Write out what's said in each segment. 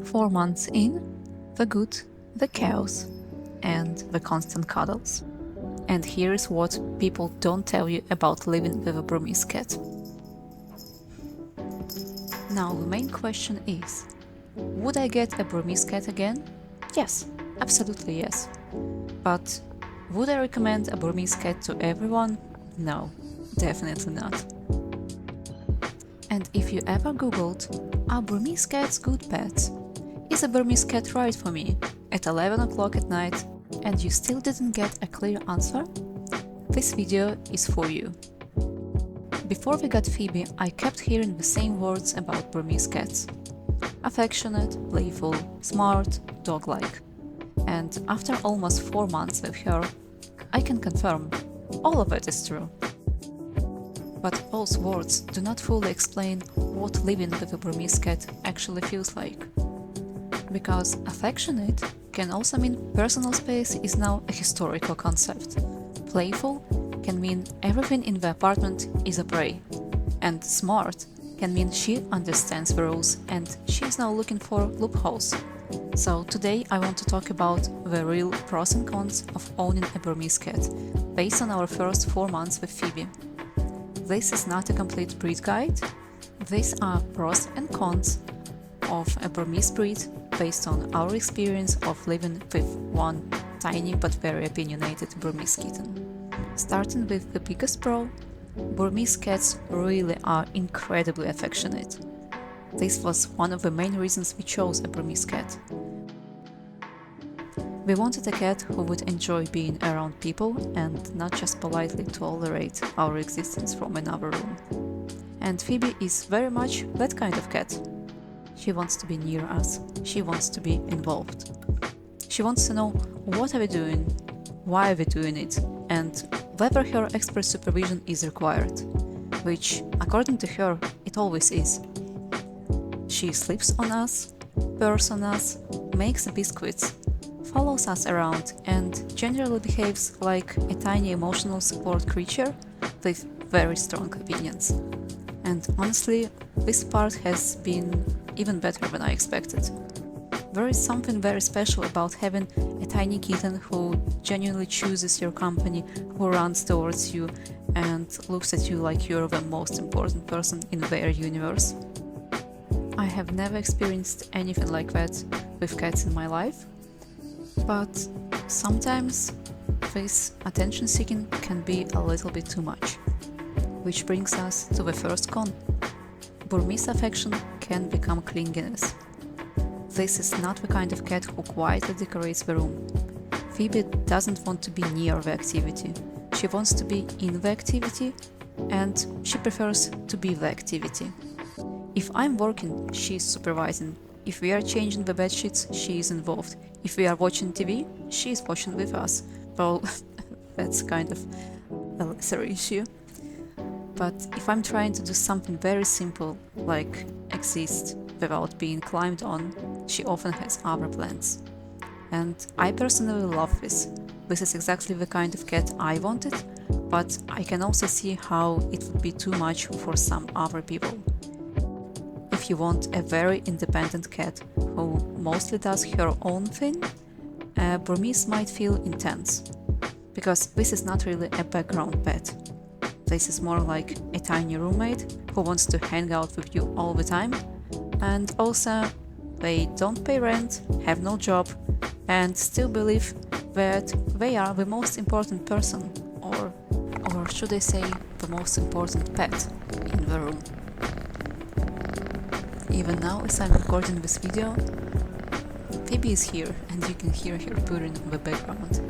4 months in, the good, the chaos, and the constant cuddles. And here's what people don't tell you about living with a Burmese cat. Now the main question is, would I get a Burmese cat again? Yes, absolutely yes. But would I recommend a Burmese cat to everyone? No, definitely not. And if you ever googled, are Burmese cats good pets? Is a Burmese cat right for me? At 11 o'clock at night, and you still didn't get a clear answer? This video is for you. Before we got Phoebe, I kept hearing the same words about Burmese cats. Affectionate, playful, smart, dog-like. And after almost 4 months with her, I can confirm, all of it is true. But those words do not fully explain what living with a Burmese cat actually feels like. Because affectionate can also mean personal space is now a historical concept. Playful can mean everything in the apartment is a prey. And smart can mean she understands the rules and she is now looking for loopholes. So today I want to talk about the real pros and cons of owning a Burmese cat, based on our first 4 months with Phoebe. This is not a complete breed guide. These are pros and cons of a Burmese breed based on our experience of living with one tiny but very opinionated Burmese kitten. Starting with the biggest pro, Burmese cats really are incredibly affectionate. This was one of the main reasons we chose a Burmese cat. We wanted a cat who would enjoy being around people and not just politely tolerate our existence from another room. And Phoebe is very much that kind of cat. She wants to be near us, she wants to be involved. She wants to know what are we doing, why are we doing it, and whether her expert supervision is required, which, according to her, it always is. She sleeps on us, purrs on us, makes biscuits, follows us around, and generally behaves like a tiny emotional support creature with very strong opinions. And honestly, this part has been even better than I expected. There is something very special about having a tiny kitten who genuinely chooses your company, who runs towards you and looks at you like you're the most important person in their universe. I have never experienced anything like that with cats in my life, but sometimes this attention seeking can be a little bit too much. Which brings us to the first con. Burmese affection can become clinginess. This is not the kind of cat who quietly decorates the room. Phoebe doesn't want to be near the activity. She wants to be in the activity, and she prefers to be the activity. If I'm working, she's supervising. If we are changing the bed sheets, she is involved. If we are watching TV, she is watching with us. Well, that's kind of a lesser issue. But if I'm trying to do something very simple, like exist without being climbed on, she often has other plans. And I personally love this. This is exactly the kind of cat I wanted, but I can also see how it would be too much for some other people. If you want a very independent cat who mostly does her own thing, a Burmese might feel intense, because this is not really a background pet. This is more like a tiny roommate who wants to hang out with you all the time, and also they don't pay rent, have no job, and still believe that they are the most important person, or should I say, the most important pet in the room. Even now, as I'm recording this video, Phoebe is here and you can hear her purring in the background.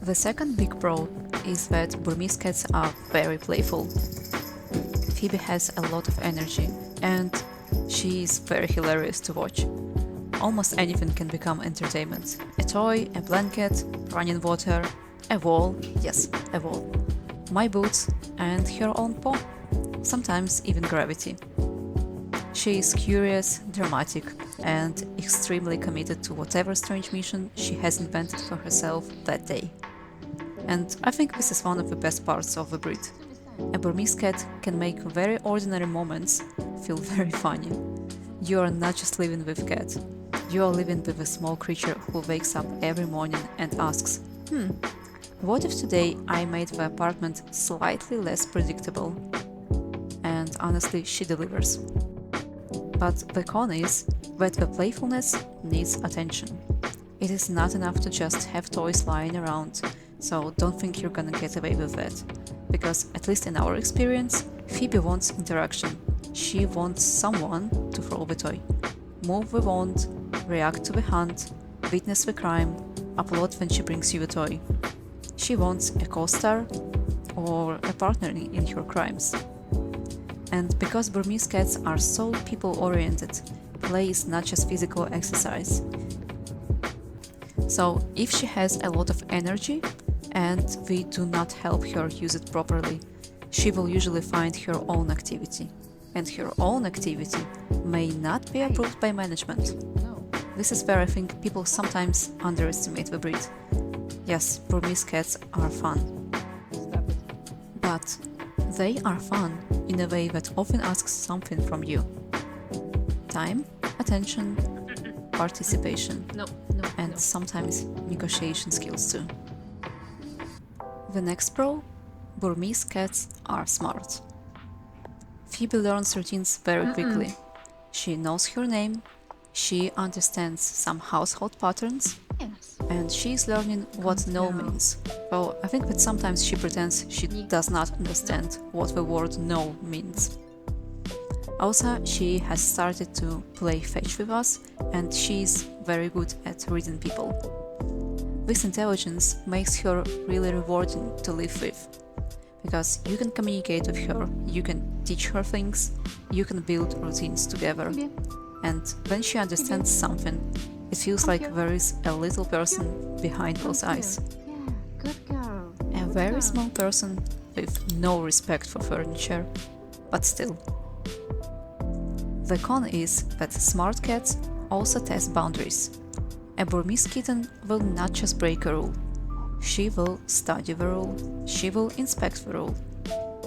The second big pro is that Burmese cats are very playful. Phoebe has a lot of energy and she is very hilarious to watch. Almost anything can become entertainment. A toy, a blanket, running water, a wall, yes, a wall, my boots and her own paw, sometimes even gravity. She is curious, dramatic, and extremely committed to whatever strange mission she has invented for herself that day. And I think this is one of the best parts of the breed. A Burmese cat can make very ordinary moments feel very funny. You are not just living with a cat. You are living with a small creature who wakes up every morning and asks, what if today I made the apartment slightly less predictable? And honestly, she delivers. But the con is that the playfulness needs attention. It is not enough to just have toys lying around, so don't think you're gonna get away with that. Because, at least in our experience, Phoebe wants interaction. She wants someone to throw the toy. Move the wand, react to the hunt, witness the crime, applaud when she brings you a toy. She wants a co-star or a partner in her crimes. And because Burmese cats are so people-oriented, play is not just physical exercise. So if she has a lot of energy and we do not help her use it properly, she will usually find her own activity. And her own activity may not be approved by management. This is where I think people sometimes underestimate the breed. Yes, Burmese cats are fun. But they are fun in a way that often asks something from you. Time, attention, participation, and sometimes negotiation skills too. The next pro, Burmese cats are smart. Phoebe learns routines very quickly. She knows her name, she understands some household patterns, and she is learning what no means. Well, I think that sometimes she pretends she does not understand what the word no means. Also, she has started to play fetch with us, and she is very good at reading people. This intelligence makes her really rewarding to live with, because you can communicate with her, you can teach her things, you can build routines together. And when she understands something, it feels like there is a little person behind those eyes. Good girl. A very small person with no respect for furniture, but still. The con is that smart cats also test boundaries. A Burmese kitten will not just break a rule. She will study the rule, she will inspect the rule.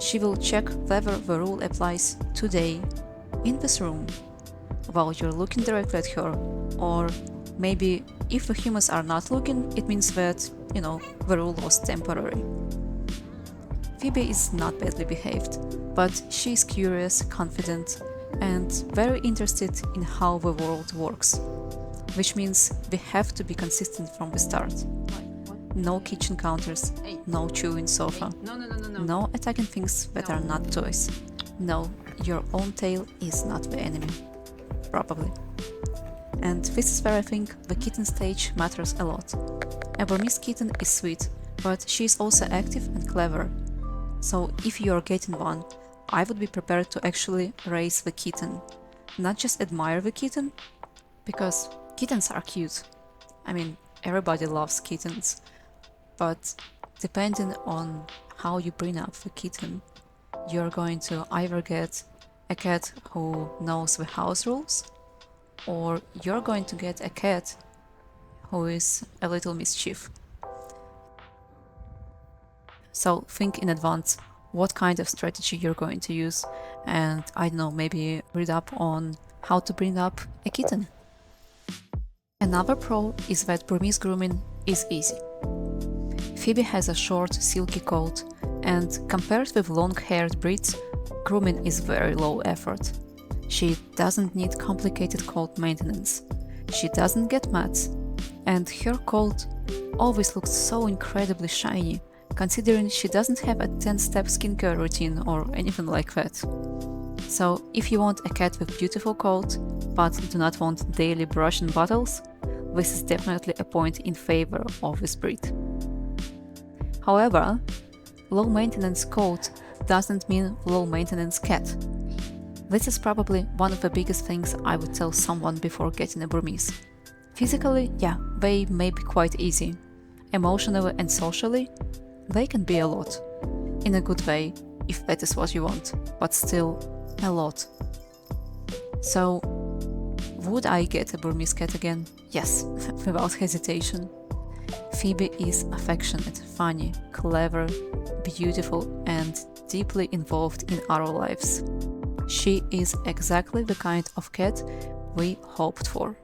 She will check whether the rule applies today, in this room, while you're looking directly at her, or maybe if the humans are not looking, it means that, the rule was temporary. Phoebe is not badly behaved, but she is curious, confident, and very interested in how the world works, which means we have to be consistent from the start. No kitchen counters, no chewing sofa, no attacking things that are not toys. No, your own tail is not the enemy. Probably. And this is where I think the kitten stage matters a lot. A Burmese kitten is sweet, but she is also active and clever. So if you are getting one, I would be prepared to actually raise the kitten. Not just admire the kitten, because kittens are cute. I mean, everybody loves kittens. But depending on how you bring up the kitten, you're going to either get a cat who knows the house rules, or you're going to get a cat who is a little mischief. So think in advance what kind of strategy you're going to use, and I don't know, maybe read up on how to bring up a kitten. Another pro is that Burmese grooming is easy. Phoebe has a short, silky coat, and compared with long-haired breeds, grooming is very low effort. She doesn't need complicated coat maintenance. She doesn't get mats, and her coat always looks so incredibly shiny, considering she doesn't have a 10-step skincare routine or anything like that. So if you want a cat with beautiful coat, but do not want daily brush and bottles, this is definitely a point in favor of this breed. However, low-maintenance coat doesn't mean low-maintenance cat. This is probably one of the biggest things I would tell someone before getting a Burmese. Physically, yeah, they may be quite easy. Emotionally and socially, they can be a lot. In a good way, if that is what you want, but still a lot. So, would I get a Burmese cat again? Yes, without hesitation. Phoebe is affectionate, funny, clever, beautiful, and deeply involved in our lives. She is exactly the kind of cat we hoped for.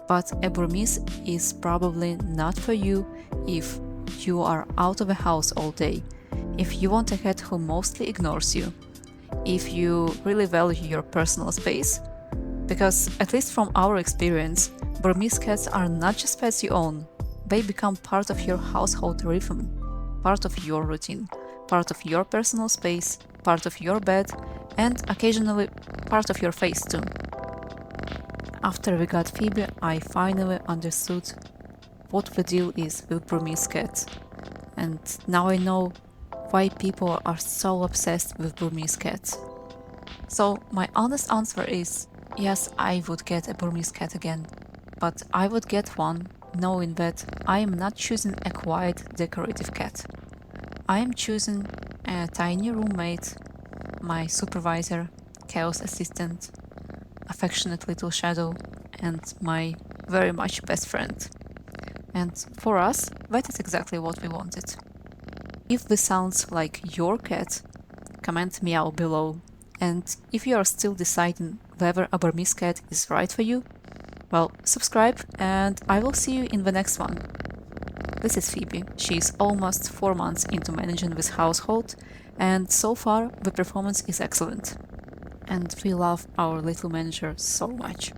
But a Burmese is probably not for you if you are out of the house all day, if you want a cat who mostly ignores you, if you really value your personal space. Because, at least from our experience, Burmese cats are not just pets you own, they become part of your household rhythm, part of your routine, part of your personal space, part of your bed, and occasionally part of your face too. After we got Phoebe, I finally understood what the deal is with Burmese cats. And now I know why people are so obsessed with Burmese cats. So my honest answer is yes, I would get a Burmese cat again, but I would get one knowing that I am not choosing a quiet, decorative cat. I am choosing a tiny roommate, my supervisor, chaos assistant, affectionate little shadow, and my very much best friend. And for us, that is exactly what we wanted. If this sounds like your cat, comment meow below. And if you are still deciding whether a Burmese cat is right for you, well, subscribe and I will see you in the next one. This is Phoebe. She is almost 4 months into managing this household, and so far the performance is excellent. And we love our little manager so much.